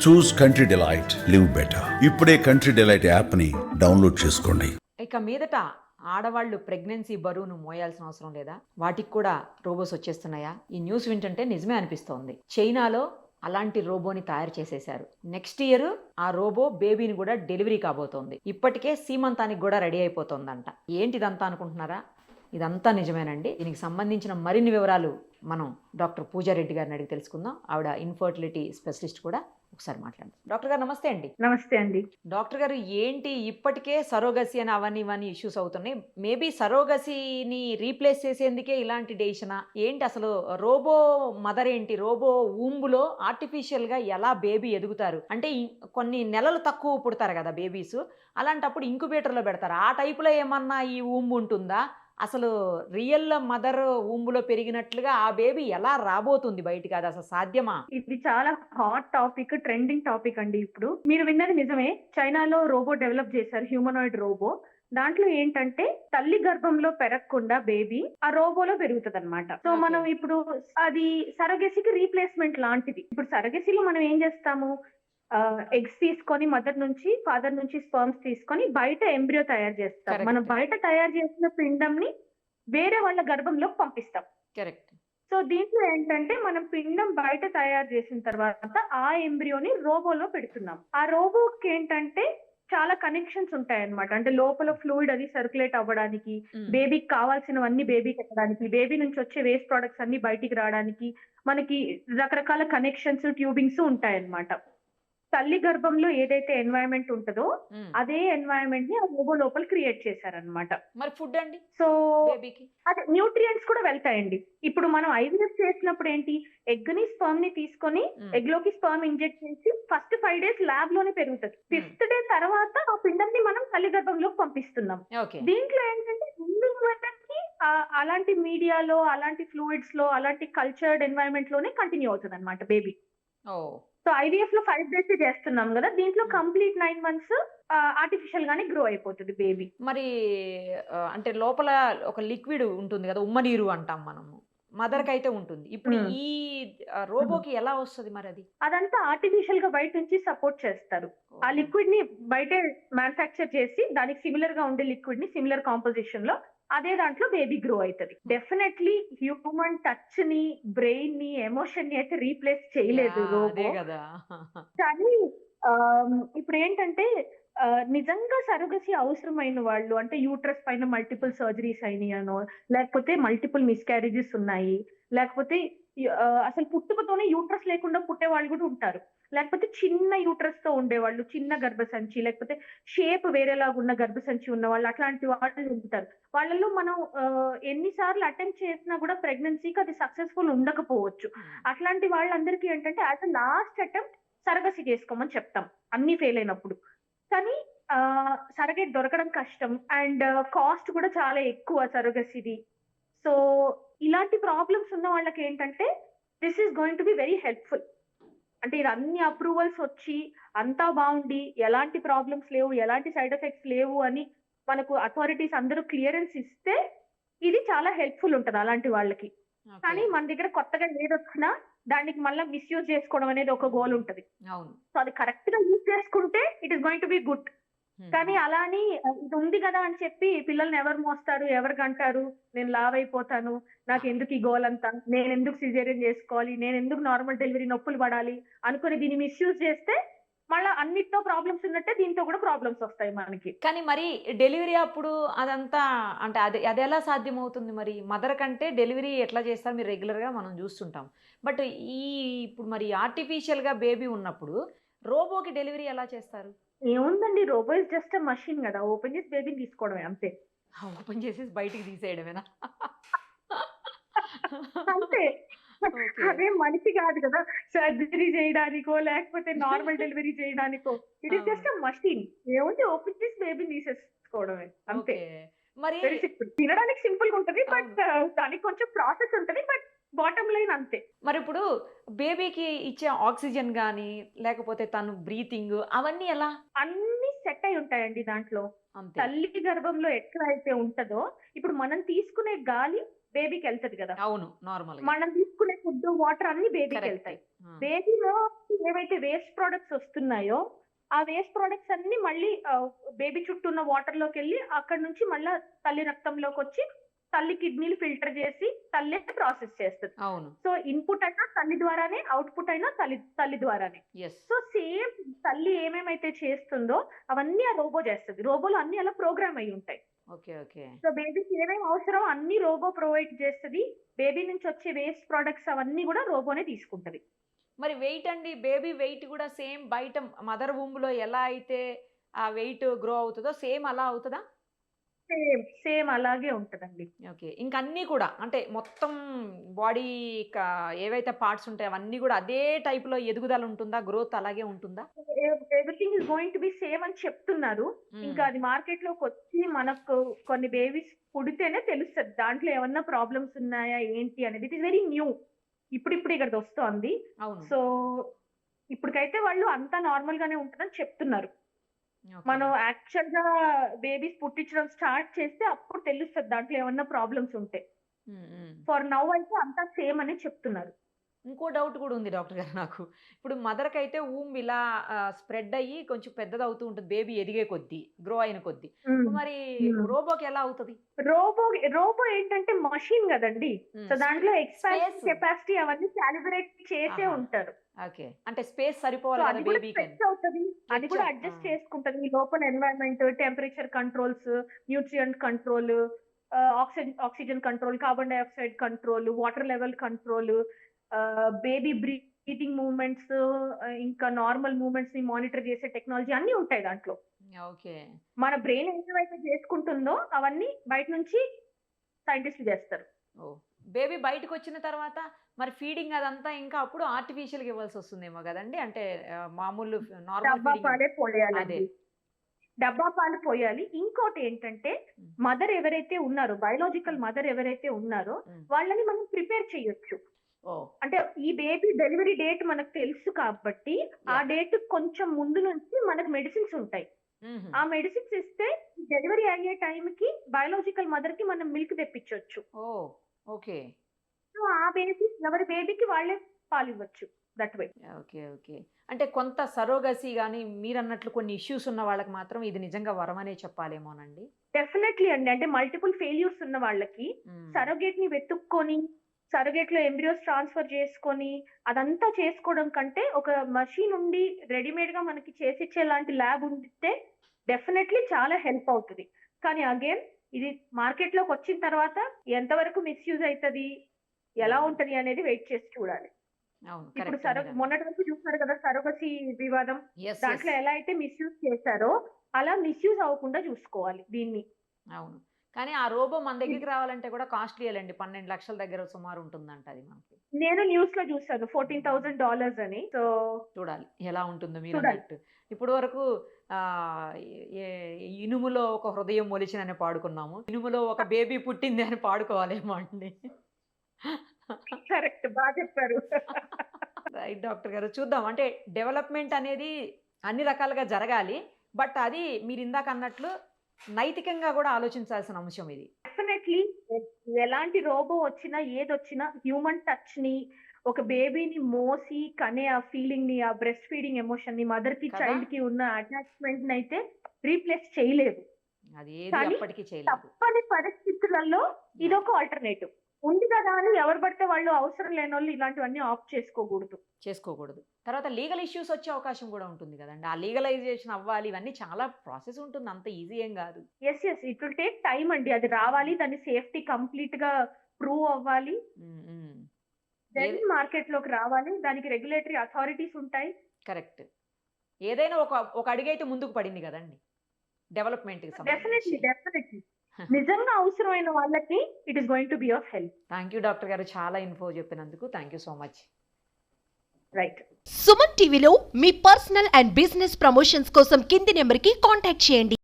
చూస్ country delight, live better. ఇప్పుడే country delight app ని download చేసుకోండి. ఇక మీదట ఆడవాళ్ళు ప్రెగ్నెన్సీ బరువును మోయాల్సిన అవసరం లేదా? వాటికి కూడా రోబోస్ వచ్చేస్తున్నాయా? ఈ న్యూస్ వింటుంటే నిజమే అనిపిస్తోంది. చైనాలో అలాంటి రోబోని తయారు చేసేశారు. నెక్స్ట్ ఇయర్ ఆ రోబో బేబీని కూడా డెలివరీ కాబోతోంది. ఇప్పటికే సీమంతానికి కూడా రెడీ అయిపోతుందంట. ఏంటిదంతా అనుకుంటున్నారా? ఇదంతా నిజమేనండి. దీనికి సంబంధించిన మరిన్ని వివరాలు మనం డాక్టర్ పూజారెడ్డి గారిని అడిగి తెలుసుకుందాం. ఆవిడ ఇన్ఫర్టిలిటీ స్పెషలిస్ట్ కూడా. ఒకసారి మాట్లాడండి. డాక్టర్ గారు నమస్తే అండి. నమస్తే అండి. డాక్టర్ గారు, ఏంటి ఇప్పటికే సరోగసి అని అవన్నీ ఇవన్నీ ఇష్యూస్ అవుతున్నాయి. మేబీ సరోగసిని రీప్లేస్ చేసేందుకే ఇలాంటి డెసిషనా ఏంటి? అసలు రోబో మదర్ ఏంటి? రోబో ఊంబులో ఆర్టిఫిషియల్ గా ఎలా బేబీ ఎదుగుతారు? అంటే కొన్ని నెలలు తక్కువ పుడతారు కదా బేబీస్, అలాంటప్పుడు ఇంక్యుబేటర్లో పెడతారు. ఆ టైపులో ఏమన్నా ఈ ఊంబు ఉంటుందా? అసలు రియల్ మదర్ ఊంబులో పెరిగినట్లుగా ఆ బేబీ ఎలా రాబోతుంది బయటికి? అది అసలు సాధ్యమా? ఇది చాలా హాట్ టాపిక్, ట్రెండింగ్ టాపిక్ అండి. ఇప్పుడు మీరు విన్నది నిజమే. చైనాలో రోబో డెవలప్ చేశారు, హ్యూమనాయిడ్ రోబో. దాంట్లో ఏంటంటే తల్లి గర్భంలో పెరగకుండా బేబీ ఆ రోబోలో పెరుగుతుంది అనమాట. సో మనం ఇప్పుడు అది సరగసికి రీప్లేస్మెంట్ లాంటిది. ఇప్పుడు సరగసిలో మనం ఏం చేస్తాము, ఎగ్స్ తీసుకొని మదర్ నుంచి, ఫాదర్ నుంచి స్పర్మ్స్ తీసుకొని బయట ఎంబ్రియో తయారు చేస్తాం. Correct. మనం బయట తయారు చేసిన పిండంని వేరే వాళ్ళ గర్భంలోకి పంపిస్తాం. కరెక్ట్. సో దీంట్లో ఏంటంటే మనం పిండం బయట తయారు చేసిన తర్వాత ఆ ఎంబ్రియోని రోబోలో పెడుతున్నాం. ఆ రోబోకి ఏంటంటే చాలా కనెక్షన్స్ ఉంటాయి అన్నమాట. అంటే లోపల ఫ్లూయిడ్ అది సర్క్యులేట్ అవ్వడానికి, బేబీకి కావాల్సినవన్నీ బేబీకి ఎక్కడానికి, బేబీ నుంచి వచ్చే వేస్ట్ ప్రొడక్ట్స్ అన్ని బయటికి రావడానికి మనకి రకరకాల కనెక్షన్స్, ట్యూబింగ్స్ ఉంటాయి అన్నమాట. తల్లి గర్భంలో ఏదైతే ఎన్వైరన్మెంట్ ఉంటుందో అదే ఎన్వైరన్మెంట్ ని ఆ రోబో లోపల క్రియేట్ చేశారనమాట. మరి ఫుడ్ అండి సో బేబీకి? అదే న్యూట్రియంట్స్ కూడా వెళ్తాయండి. ఇప్పుడు మనం ఐవీఎఫ్ చేసినప్పుడు ఏంటి, ఎగ్ ని స్పర్మ్ ని తీసుకొని ఎగ్ లోకి స్పర్మ్ ఇంజెక్ట్ చేసి ఫస్ట్ 5 days ల్యాబ్ లోనే పెరుగుతుంది. 5th day తర్వాత ఆ పిండంని మనం తల్లి గర్భంలోకి పంపిస్తున్నాం. దీంట్లో ఏంటంటే అలాంటి మీడియాలో, అలాంటి ఫ్లూయిడ్స్ లో, అలాంటి కల్చర్డ్ ఎన్వైరన్మెంట్ లోనే కంటిన్యూ అవుతుంది అనమాట బేబీ. సో ఐవీఎఫ్ లో 5 days చేస్తున్నాం కదా, దీంట్లో కంప్లీట్ 9 months ఆర్టిఫిషియల్ గానే గ్రో అయిపోతుంది బేబీ. మరి అంటే లోపల ఒక లిక్విడ్ ఉంటుంది కదా, ఉమ్మనీరు అంటాం మనము, మదర్ కి అయితే ఉంటుంది. ఇప్పుడు ఈ రోబోకి ఎలా వస్తుంది మరి? అదంతా ఆర్టిఫిషియల్ గా బయట నుంచి సపోర్ట్ చేస్తారు. ఆ లిక్విడ్ ని బయటే మ్యానుఫ్యాక్చర్ చేసి దానికి సిమిలర్ గా ఉండే లిక్విడ్ ని సిమిలర్ కాంపోజిషన్ లో అదే దాంట్లో బేబీ గ్రో అవుతుంది. డెఫినెట్లీ హ్యూమన్ టచ్ ని, బ్రెయిన్ ని, ఎమోషన్ ని అయితే రీప్లేస్ చేయలేదు రోబో. కానీ ఇప్పుడు ఏంటంటే నిజంగా సరోగసి అవసరమైన వాళ్ళు, అంటే యూట్రస్ పైన మల్టిపుల్ సర్జరీస్ అయినాయనో, లేకపోతే మల్టిపుల్ మిస్క్యారేజెస్ ఉన్నాయి, లేకపోతే అసలు పుట్టుకతోనే యూట్రస్ లేకుండా పుట్టే వాళ్ళు కూడా ఉంటారు, లేకపోతే చిన్న యూట్రస్ తో ఉండేవాళ్ళు, చిన్న గర్భసంచి, లేకపోతే షేప్ వేరేలాగా ఉన్న గర్భసంచి ఉన్న వాళ్ళు, అట్లాంటి వాళ్ళు ఉంటారు. వాళ్ళలో మనం ఎన్నిసార్లు అటెంప్ట్ చేసినా కూడా ప్రెగ్నెన్సీకి అది సక్సెస్ఫుల్ ఉండకపోవచ్చు. అట్లాంటి వాళ్ళందరికీ ఏంటంటే as a last attempt surrogacy చేసుకోమని చెప్తాం అన్ని ఫెయిల్ అయినప్పుడు. కానీ సరగేట్ దొరకడం కష్టం అండ్ కాస్ట్ కూడా చాలా ఎక్కువ సరగసిది. సో ఇలాంటి ప్రాబ్లమ్స్ ఉన్న వాళ్ళకి ఏంటంటే this is going to be very helpful. అంటే ఇది అన్ని అప్రూవల్స్ వచ్చి అంతా బాగుండి, ఎలాంటి ప్రాబ్లమ్స్ లేవు, ఎలాంటి సైడ్ ఎఫెక్ట్స్ లేవు అని మనకు అథారిటీస్ అందరూ క్లియరెన్స్ ఇస్తే ఇది చాలా హెల్ప్ఫుల్ ఉంటుంది అలాంటి వాళ్ళకి. కానీ మన దగ్గర కొత్తగా ఏదొచ్చినా దానికి మళ్ళీ మిస్యూజ్ చేసుకోవడం అనేది ఒక గోల్ ఉంటది. సో అది కరెక్ట్ గా యూజ్ చేసుకుంటే it is going to be good. కానీ అలా అని ఇది ఉంది కదా అని చెప్పి పిల్లల్ని ఎవరు మోస్తారు, ఎవరు కంటారు, నేను లావ్ అయిపోతాను, నాకు ఎందుకు ఈ గోల్ అంతా, నేను ఎందుకు సిజేరియన్ చేసుకోవాలి, నేను ఎందుకు నార్మల్ డెలివరీ నొప్పులు పడాలి అనుకుని దీన్ని మిస్యూజ్ చేస్తే మళ్ళీ అన్నిటితో ప్రాబ్లమ్స్ ఉన్నట్టే దీంతో కూడా ప్రాబ్లమ్స్ వస్తాయి మనకి. కానీ మరి డెలివరీ అప్పుడు అదంతా అంటే అది ఎలా సాధ్యం అవుతుంది? మరి మదర్ కంటే డెలివరీ ఎట్లా చేస్తారు? మీరు రెగ్యులర్ గా మనం చూస్తుంటాం. బట్ ఇప్పుడు మరి ఆర్టిఫిషియల్ గా బేబీ ఉన్నప్పుడు రోబోకి డెలివరీ ఎలా చేస్తారు? ఏముందండి, రోబో ఇస్ జస్ట్ మషిన్ కదా, ఓపెన్ చేసి బేబీని తీసుకోవడమే అంతే. ఓపెన్ చేసి బయటికి తీసేయడమేనా? అంతే. అదే మనిషి కాదు కదా సర్జరీ చేయడానికో లేకపోతే నార్మల్ డెలివరీ చేయడానికో. It is just machine. ఏముంది, ఓపెన్ చేసి బేబీని తీసేసుకోవడమే అంతే. మరి వెరీ సింపుల్. తినడానికి సింపుల్ గా ఉంటది, బట్ దానికి కొంచెం ప్రాసెస్ ఉంటది, బట్ బాటమ్ లైన్ అంతే. మరి ఇప్పుడు బేబీకి ఇచ్చే ఆక్సిజన్ గానీ లేకపోతే తను బ్రీతింగ్ అవన్నీ ఎలా? అన్ని సెట్ అయి ఉంటాయండి దాంట్లో. తల్లి గర్భంలో ఎట్లా అయితే ఉంటదో ఇప్పుడు మనం తీసుకునే గాలి బేబీకి వెళ్తది కదా. అవును, నార్మల్ మనం తీసుకునే ఫుడ్, వాటర్ అన్ని బేబీకి వెళ్తాయి. బేబీలో ఏవైతే వేస్ట్ ప్రొడక్ట్స్ వస్తున్నాయో ఆ వేస్ట్ ప్రొడక్ట్స్ అన్ని మళ్ళీ బేబీ చుట్టూ ఉన్న వాటర్ లోకి వెళ్ళి అక్కడ నుంచి మళ్ళీ తల్లి రక్తంలోకి వచ్చి తల్లి కిడ్నీలు ఫిల్టర్ చేసి తల్లి ప్రాసెస్ చేస్తుంది. అవును. సో ఇన్పుట్ అయినా తల్లి ద్వారానే, అవుట్పుట్ అయినా తల్లి ద్వారానే. సో సేమ్ తల్లి ఏమేమైతే చేస్తుందో అవన్నీ ఆ రోబో చేస్తుంది. రోబోలో అన్ని అలా ప్రోగ్రామ్ అయి ఉంటాయి. సో బేబీకి ఏమేమి అవసరం అన్ని రోబో ప్రొవైడ్ చేస్తుంది. బేబీ నుంచి వచ్చే వేస్ట్ ప్రొడక్ట్స్ అవన్నీ కూడా రోబోనే తీసుకుంటది. మరి వెయిట్ అండి, బేబీ వెయిట్ కూడా సేమ్ బయట మదర్ వూమ్ లో ఎలా అయితే ఆ వెయిట్ గ్రో అవుతుందో సేమ్ అలా అవుతుందా? సేమ్ అలాగే ఉంటదండి. ఓకే. ఇంక అన్నీ కూడా అంటే మొత్తం బాడీ ఏవైతే పార్ట్స్ ఉంటాయో అవన్నీ కూడా అదే టైప్ లో ఎదుగుదల ఉంటుందా? గ్రోత్ అలాగే ఉంటుందా? Everything is going to be same అని చెప్తున్నారు. ఇంకా అది మార్కెట్ లోకి వచ్చి మనకు కొన్ని బేబీస్ పుడితేనే తెలుస్తుంది దాంట్లో ఏమన్నా ప్రాబ్లమ్స్ ఉన్నాయా ఏంటి అనేది. ఇట్ ఇస్ వెరీ న్యూ, ఇప్పుడు ఇక్కడ వస్తోంది. సో ఇప్పటికైతే వాళ్ళు అంతా నార్మల్ గానే ఉంటుందని చెప్తున్నారు. మనం యాక్చువల్ గా బేబీస్ పుట్టించడం స్టార్ట్ చేస్తే అప్పుడు తెలుస్తుంది దాంట్లో ఏమన్నా ప్రాబ్లమ్స్ ఉంటే. ఫర్ నౌ అయితే అంతా సేమ్ అని చెప్తున్నారు. ఇంకో డౌట్ కూడా ఉంది డాక్టర్ గారు నాకు. ఇప్పుడు మదర్కి అయితే ఊమ్ ఇలా స్ప్రెడ్ అయ్యి కొంచెం పెద్దది అవుతూ ఉంటుంది బేబీ ఎదిగే కొద్దీ, గ్రో అయిన కొద్దీ. మరి రోబోకి ఎలా అవుతుంది? రోబో ఏంటంటే మషిన్ కదండి. సో దాంట్లో ఎక్స్పాన్షన్ కెపాసిటీ అవన్నీ క్యాలిబ్రేట్ చేసే ఉంటారు. ఓకే. అంటే స్పేస్ సరిపోవాలి కదా బేబీకి. అది కూడా అడ్జస్ట్ చేసుకుంటది. లోపల environment, temperature controls, nutrient control, oxygen control, carbon dioxide control, water level control, baby breathing movements, ఇంకా నార్మల్ మూవ్మెంట్స్ ని మానిటర్ చేసే టెక్నాలజీ అన్ని ఉంటాయి దాంట్లో. ఓకే. మన బ్రెయిన్ ఏవైతే చేసుకుంటుందో అవన్నీ బయట నుంచి సైంటిస్ట్ చేస్తారు. బేబీ బయటకు వచ్చిన తర్వాత మరి ఫీడింగ్ అదంతా ఇంకా అప్పుడు ఆర్టిఫిషియల్ గా ఇవ్వాల్సి వస్తుందేమో కదండి. అంటే మామూలు నార్మల్ డబ్బా పాలు పోయాలి. ఇంకోటి ఏంటంటే మదర్ ఎవరైతే ఉన్నారో, బయోలాజికల్ మదర్ ఎవరైతే ఉన్నారో వాళ్ళని మనం ప్రిపేర్ చేయొచ్చు. అంటే ఈ బేబీ డెలివరీ డేట్ మనకు తెలుసు కాబట్టి ఆ డేట్ కొంచెం ముందు నుంచి మనకు మెడిసిన్స్ ఉంటాయి. ఆ మెడిసిన్స్ ఇస్తే డెలివరీ అయ్యే టైంకి బయోలాజికల్ మదర్ కి మనం మిల్క్ తెప్పించవచ్చు. ఓకే. సో ఆ బేబీ ఎవరి బేబీకి వాళ్ళే పాలు ఇవ్వచ్చు దట్ వే. ఓకే. అంటే కొంత సరోగసీ గానీ మీరన్నట్లు కొన్ని ఇష్యూస్ ఉన్న వాళ్ళకి మాత్రం ఇది నిజంగా వరమనే చెప్పాలేమోనండి. డెఫినెట్లీ అండి. అంటే మల్టిపుల్ ఫెయిల్యూర్స్ ఉన్న వాళ్ళకి సరోగేట్ ని వెతుక్కొని సరోగేట్ లో ఎంబ్రియోస్ ట్రాన్స్ఫర్ చేసుకొని అదంతా చేసుకోవడం కంటే ఒక మషిన్ ఉండి రెడీమేడ్ గా మనకి చేసిచ్చే లాంటి ల్యాబ్ ఉంటే డెఫినెట్లీ చాలా హెల్ప్ అవుతుంది. కానీ అగైన్ ఇది మార్కెట్ లోకి వచ్చిన తర్వాత ఎంతవరకు మిస్యూజ్ అవుతుంది, ఎలా ఉంటది అనేది వెయిట్ చేసి చూడాలి. ఇప్పుడు మొన్నటి వరకు చూస్తున్నారు కదా సరోగసీ వివాదం, దాంట్లో ఎలా అయితే మిస్యూజ్ చేశారో అలా మిస్యూజ్ అవ్వకుండా చూసుకోవాలి దీన్ని. అవును. కానీ ఆ రోబో మన దగ్గరికి రావాలంటే కూడా కాస్ట్లీ అండి. 12 లక్షల దగ్గర సుమారు ఉంటుందంట అది మనకి. నేను న్యూస్ లో చూసాను $14,000 అని. సో చూడాలి ఎలా ఉంటుందో మీరు అన్నట్టు. ఇప్పుడు వరకు ఇనుములో ఒక హృదయం మొలిచినని పాడుకున్నాము, ఇనుములో ఒక బేబీ పుట్టింది అని పాడుకోవాలేమో అండి. కరెక్ట్, బాగా చెప్పారు. రైట్ డాక్టర్ గారు. చూద్దాం. అంటే డెవలప్మెంట్ అనేది అన్ని రకాలుగా జరగాలి. బట్ అది మీరు ఇందాక అన్నట్లు నైతికంగా కూడా ఆలోచించాల్సిన అంశం ఇది. డెఫినెట్లీ ఎలాంటి రోబో వచ్చినా ఏదొచ్చినా హ్యూమన్ టచ్ ని, ఒక బేబీని మోసి కనే ఆ ఫీలింగ్ ని, ఆ బ్రెస్ట్ ఫీడింగ్ ఎమోషన్ ని, మదర్ కి చైల్డ్ కి ఉన్న అటాచ్మెంట్ ని అయితే రీప్లేస్ చేయలేదు. తప్పని పరిస్థితులలో ఇదొక ఆల్టర్నేటివ్ ఉంది కదా అని ఎవరు పడితే వాళ్ళు, అవసరం లేని వాళ్ళు ఇలాంటివన్నీ ఆప్ట్ చేసుకోకూడదు. తర్వాత లీగల్ ఇష్యూస్ వచ్చే అవకాశం కూడా ఉంటుంది కదండి. ఆ లీగలైజేషన్ అవ్వాలి, ఇవన్నీ చాలా ప్రాసెస్ ఉంటుంది, అంత ఈజీ ఏం కాదు. Yes it will take time అండి. అది రావాలి, దాని సేఫ్టీ కంప్లీట్ గా ప్రూవ్ అవ్వాలి, దెన్ మార్కెట్ లోకి రావాలి, దానికి రెగ్యులేటరీ అథారిటీస్ ఉంటాయి. కరెక్ట్. ఏదైనా ఒక అడుగు అయితే ముందుకు పడింది కదండి డెవలప్మెంట్. డెఫినెట్లీ నిజంగా అవసరమైన వాళ్ళకి it is going to be of help. Thank you doctor గారు, చాలా ఇన్ఫో చెప్పినందుకు. Thank you so much. Right. Suman టీవీలో మీ పర్సనల్ అండ్ బిజినెస్ ప్రమోషన్స్ కోసం కింది నెంబర్కి కాంటాక్ట్ చేయండి.